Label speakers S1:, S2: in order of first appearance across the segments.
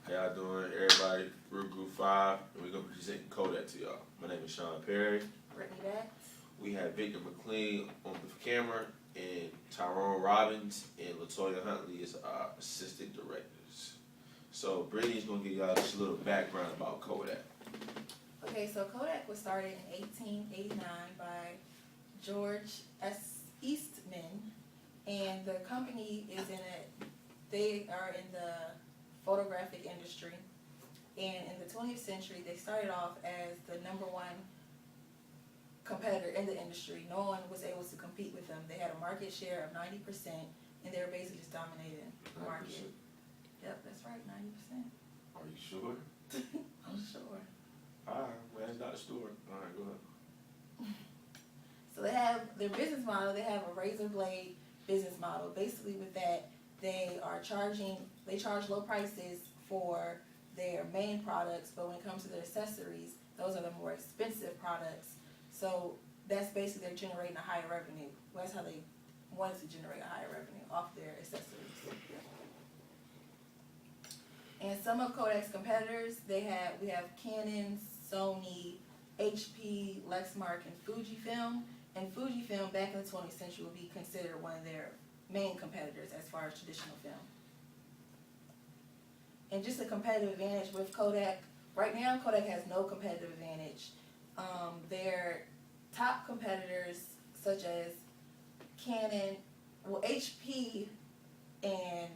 S1: How y'all doing, everybody? We're Group 5, and we're going to be presenting Kodak to y'all. My name is Sean Perry.
S2: Brittany Dax.
S1: We have Victor McLean on the camera, and Tyrone Robbins and Latoya Huntley is our assistant directors. So Brittany's going to give y'all just a little background about Kodak.
S2: Okay, so Kodak was started in 1889 by George S. Eastman, and the company is they are in the photographic industry, and in the 20th century they started off as the #1 competitor in the industry. No one was able to compete with them. They had a market share of 90%, and they were basically just dominating the market.
S1: 90%.
S2: Yep, that's right, 90%.
S1: Are you sure?
S2: I'm sure.
S1: Alright, well that's not a story. Alright, go ahead.
S2: So they have their business model. They have a razor blade business model. Basically, with that, they charge low prices for their main products, but when it comes to their accessories, those are the more expensive products. So that's basically they're generating a higher revenue. Well, that's how they wanted to generate a higher revenue off their accessories. And some of Kodak's competitors, we have Canon, Sony, HP, Lexmark, and Fujifilm. And Fujifilm back in the 20th century would be considered one of their main competitors as far as traditional film. And just a competitive advantage with Kodak, right now Kodak has no competitive advantage. Their top competitors such as Canon, HP, and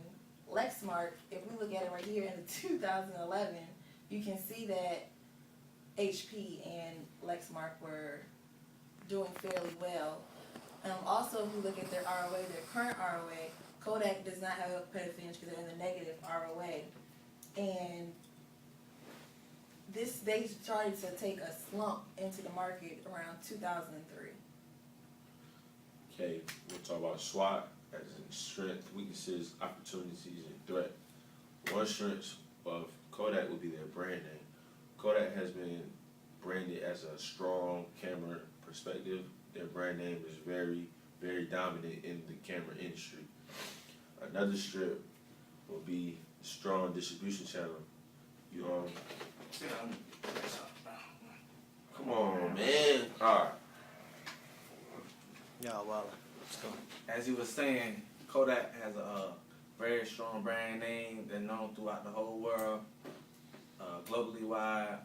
S2: Lexmark, if we look at it right here in the 2011, you can see that HP and Lexmark were doing fairly well. Also, if we look at their ROA, their current ROA, Kodak does not have a competitive advantage because they're in the negative ROA. And they started to take a slump into the market around 2003.
S1: Okay, we'll talk about SWOT as in strength, weaknesses, opportunities, and threat. One strength of Kodak would be their brand name. Kodak has been branded as a strong camera perspective. Their brand name is very, very dominant in the camera industry. Another strip will be strong distribution channel. Come on, man. All right.
S3: Yeah, well, let's go.
S4: As you were saying, Kodak has a very strong brand name. They're known throughout the whole world, globally wide.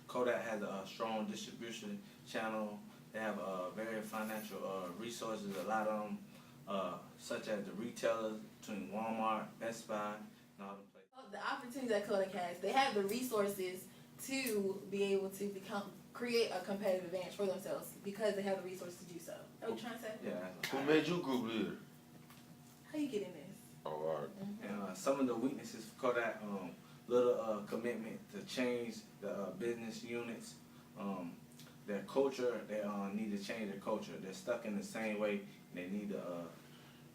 S4: Kodak has a strong distribution channel. They have very financial resources, a lot of them, such as the retailers between Walmart, Best Buy, and all the places.
S2: The opportunities that Kodak has, they have the resources to be able to create a competitive advantage for themselves because they have the resources to do so. Are you trying to say?
S4: Yeah.
S1: Who made you group leader?
S2: How you get in this?
S1: Oh, all right.
S4: And some of the weaknesses for Kodak, little commitment to change the business units. Their culture, they need to change their culture. They're stuck in the same way, and they need to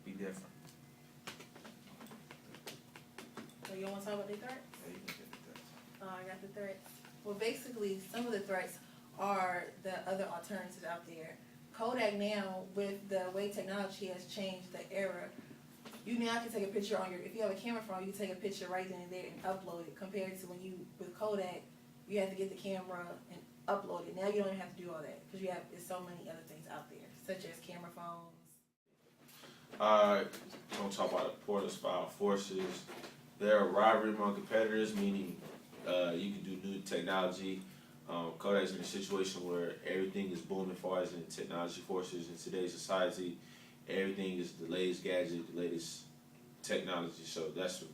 S4: be different.
S2: So you want to talk about the threats?
S4: Yeah, you can get the threats.
S2: I got the threats. Well, basically, some of the threats are the other alternatives out there. Kodak now, with the way technology has changed the era, you now can take a picture if you have a camera phone, you can take a picture right then and there and upload it, compared to with Kodak, you have to get the camera and upload it. Now you don't even have to do all that because there's so many other things out there, such as camera phones.
S1: Alright, we're going to talk about the Porter's File Forces. They're a rivalry among competitors, meaning you can do new technology. Kodak's in a situation where everything is booming as far as in technology forces in today's society. Everything is the latest gadget, the latest technology. So that's a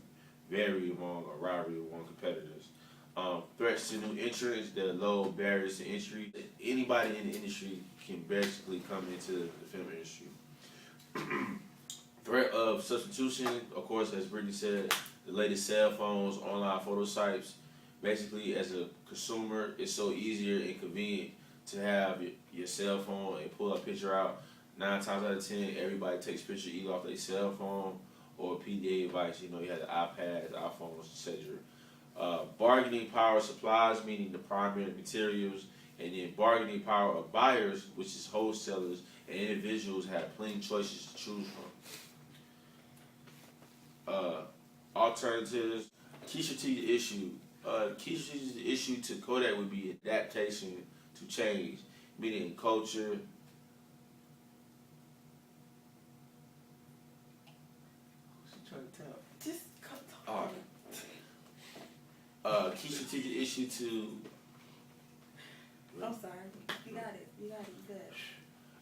S1: rivalry among competitors. Threats to new entrants, there are low barriers to entry. Anybody in the industry can basically come into the film industry. Threat of substitution, of course, as Brittany said, the latest cell phones, online photo sites. Basically, as a consumer, it's so easier and convenient to have your cell phone and pull a picture out. 9 times out of 10, everybody takes pictures either off their cell phone or PDA device. You have the iPads, iPhones, etc. Bargaining power supplies, meaning the primary materials, and then bargaining power of buyers, which is wholesalers, and individuals have plenty choices to choose from. Alternatives, Key strategic issue. Key strategic issue to Kodak would be adaptation to change, meaning culture. What's she trying to tell?
S2: Just come talk.
S1: Alright. Key strategic issue to.
S2: I'm sorry. You got it. You good.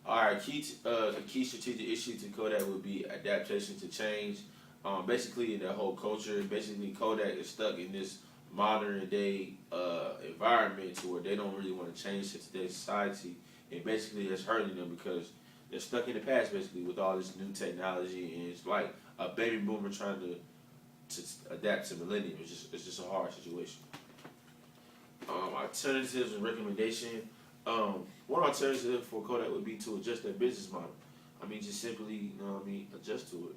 S1: Alright, a key strategic issue to Kodak would be adaptation to change. Basically, in that whole culture, basically Kodak is stuck in this modern day environment to where they don't really want to change to today's society, and basically it's hurting them because they're stuck in the past basically with all this new technology, and it's like a baby boomer trying to adapt to millennium. It's just a hard situation. Alternatives and recommendation. One alternative for Kodak would be to adjust their business model. I mean, just simply, adjust to it.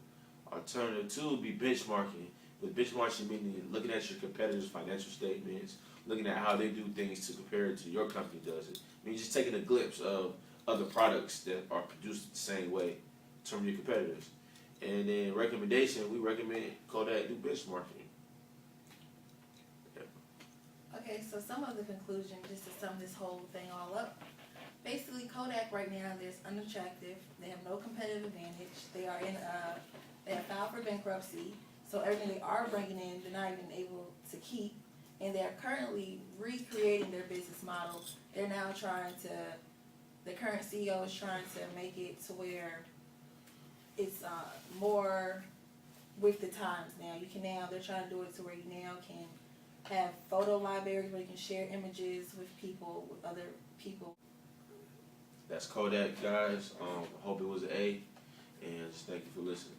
S1: Alternative two would be benchmarking. With benchmarking meaning looking at your competitors' financial statements, looking at how they do things to compare it to your company does it. I mean, just taking a glimpse of other products that are produced the same way from your competitors. And then recommendation, we recommend Kodak do benchmarking.
S2: Okay, so some of the conclusion, just to sum this whole thing all up. Basically, Kodak right now is unattractive. They have no competitive advantage. They are they have filed for bankruptcy. So everything they are bringing in, they're not even able to keep. And they're currently recreating their business model. They're now the current CEO is trying to make it to where it's more with the times now. They're trying to do it to where you now can have photo libraries where you can share images with people, with other people.
S1: That's Kodak, guys. I hope it was an A, and just thank you for listening.